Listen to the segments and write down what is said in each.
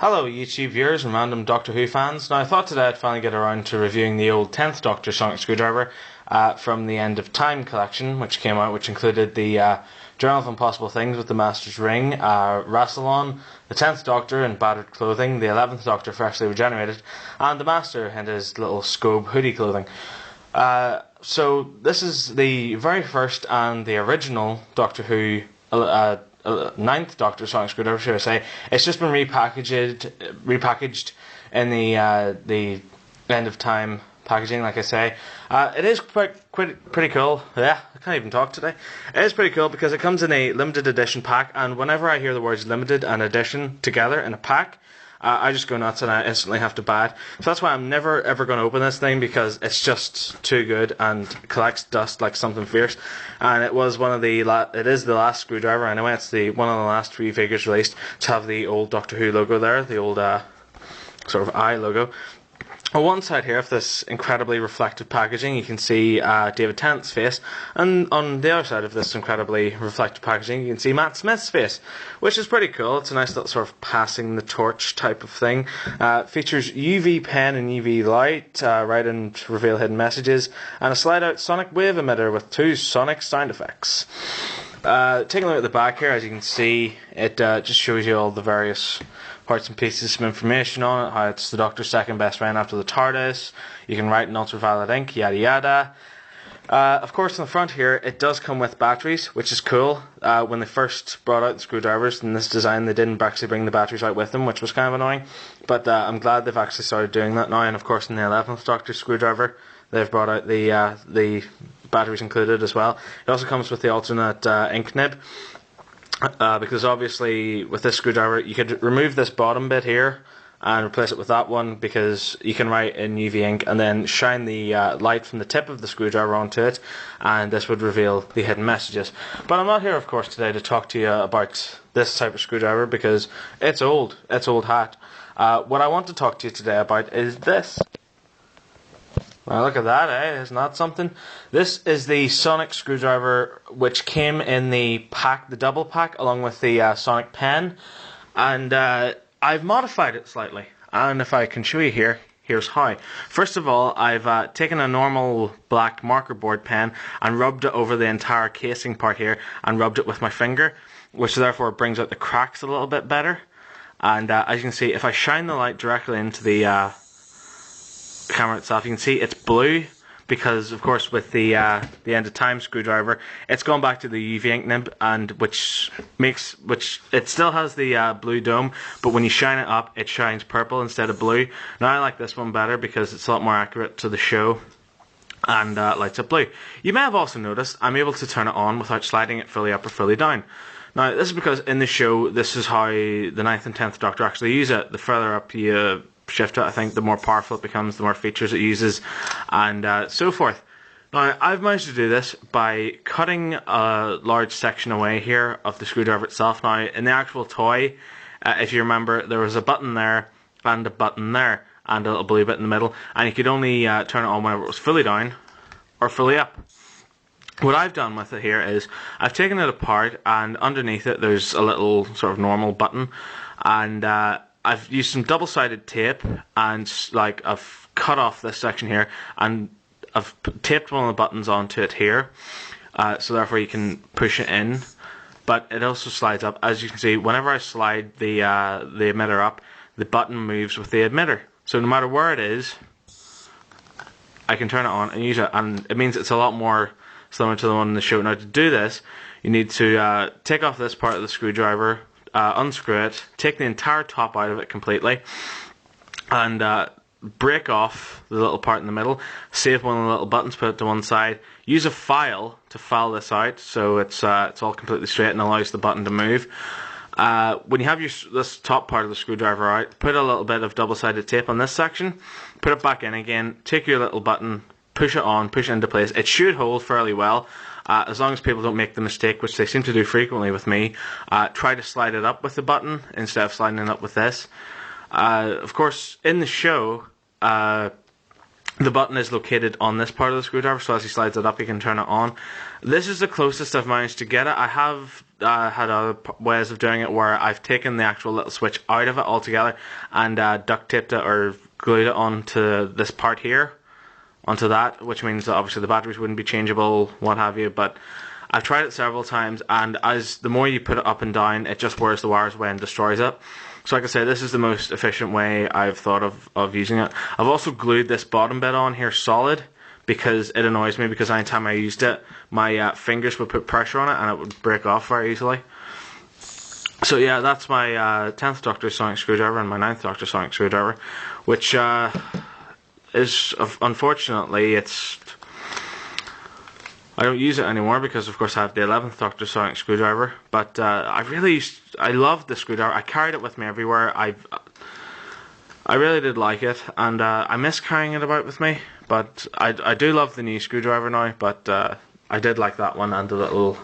Hello YouTube viewers and random Doctor Who fans. Now I thought today I'd finally get around to reviewing the old 10th Doctor sonic screwdriver from the End of Time collection, which came out, which included the Journal of Impossible Things with the Master's Ring, Rassilon, the 10th Doctor in battered clothing, the 11th Doctor freshly regenerated, and the Master in his little scope hoodie clothing. So this is the very first and the original Doctor Who 9th Doctor sonic screwdriver, should I say. It's just been repackaged in the End of Time packaging, like I say. It is pretty cool. Yeah, I can't even talk today. It is pretty cool because it comes in a limited edition pack, and whenever I hear the words limited and edition together in a pack, I just go nuts and I instantly have to buy it. So that's why I'm never ever going to open this thing, because it's just too good and collects dust like something fierce. And it was one of the it is the last screwdriver anyway. It's one of the last 3 figures released to have the old Doctor Who logo there, the old sort of eye logo. On one side here of this incredibly reflective packaging, you can see David Tennant's face, and on the other side of this incredibly reflective packaging, you can see Matt Smith's face, which is pretty cool. It's a nice little sort of passing the torch type of thing. Features UV pen and UV light, write and reveal hidden messages, and a slide-out sonic wave emitter with 2 sonic sound effects. Taking a look at the back here, as you can see, it just shows you all the various parts and pieces, some information on it, how it's the Doctor's second best friend after the TARDIS. You can write in ultraviolet ink, yada yada. Of course, on the front here, it does come with batteries, which is cool. When they first brought out the screwdrivers in this design, they didn't actually bring the batteries out with them, which was kind of annoying. But I'm glad they've actually started doing that now. And of course, in the 11th Doctor screwdriver, they've brought out the batteries included as well. It also comes with the alternate ink nib. Because obviously with this screwdriver you could remove this bottom bit here and replace it with that one, because you can write in UV ink and then shine the light from the tip of the screwdriver onto it, and this would reveal the hidden messages. But I'm not here of course today to talk to you about this type of screwdriver, because it's old hat. What I want to talk to you today about is this. Now look at that, eh? Isn't that something? This is the sonic screwdriver which came in the pack, the double pack, along with the sonic pen, and I've modified it slightly. And if I can show you here, here's how. First of all, I've taken a normal black marker board pen and rubbed it over the entire casing part here, and rubbed it with my finger, which therefore brings out the cracks a little bit better. And as you can see, if I shine the light directly into the camera itself, you can see it's blue, because of course with the End of Time screwdriver, it's gone back to the UV ink nib, and which it still has the blue dome, but when you shine it up, it shines purple instead of blue. Now I like this one better because it's a lot more accurate to the show and lights up blue. You may have also noticed I'm able to turn it on without sliding it fully up or fully down. Now this is because in the show, this is how the 9th and 10th Doctor actually use it. The further up you shift it, I think, the more powerful it becomes, the more features it uses, and so forth. Now, I've managed to do this by cutting a large section away here of the screwdriver itself. Now, in the actual toy, if you remember, there was a button there and a button there and a little blue bit in the middle, and you could only turn it on whenever it was fully down or fully up. What I've done with it here is I've taken it apart, and underneath it there's a little sort of normal button, and I've used some double-sided tape, and I've cut off this section here, and I've taped one of the buttons onto it here, so therefore you can push it in, but it also slides up. As you can see, whenever I slide the emitter up, the button moves with the emitter, so no matter where it is, I can turn it on and use it, and it means it's a lot more similar to the one in the show. Now to do this, you need to take off this part of the screwdriver, unscrew it, take the entire top out of it completely, and break off the little part in the middle, save one of the little buttons, put it to one side, use a file to file this out so it's all completely straight and allows the button to move. When you have this top part of the screwdriver out, put a little bit of double-sided tape on this section, put it back in again, take your little button, push it on, push it into place. It should hold fairly well. As long as people don't make the mistake, which they seem to do frequently with me, try to slide it up with the button instead of sliding it up with this. Of course, in the show, the button is located on this part of the screwdriver, so as he slides it up, he can turn it on. This is the closest I've managed to get it. I have had other ways of doing it where I've taken the actual little switch out of it altogether and duct taped it or glued it onto this part here, onto that, which means that obviously the batteries wouldn't be changeable, what have you. But I've tried it several times, and as the more you put it up and down, it just wears the wires away and destroys it. So like I say, this is the most efficient way I've thought of using it. I've also glued this bottom bit on here solid, because it annoys me, because anytime I used it, my fingers would put pressure on it and it would break off very easily. So yeah, that's my 10th Doctor sonic screwdriver and my 9th Doctor sonic screwdriver, which is, unfortunately, I don't use it anymore because of course I have the 11th Doctor sonic screwdriver, but I love the screwdriver. I carried it with me everywhere. I really did like it, and I miss carrying it about with me, but I do love the new screwdriver now, but I did like that one and the little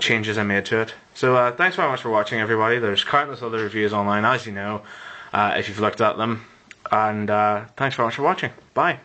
changes I made to it. So thanks very much for watching, everybody. There's countless other reviews online, as you know, if you've looked at them, and thanks very much for watching. Bye.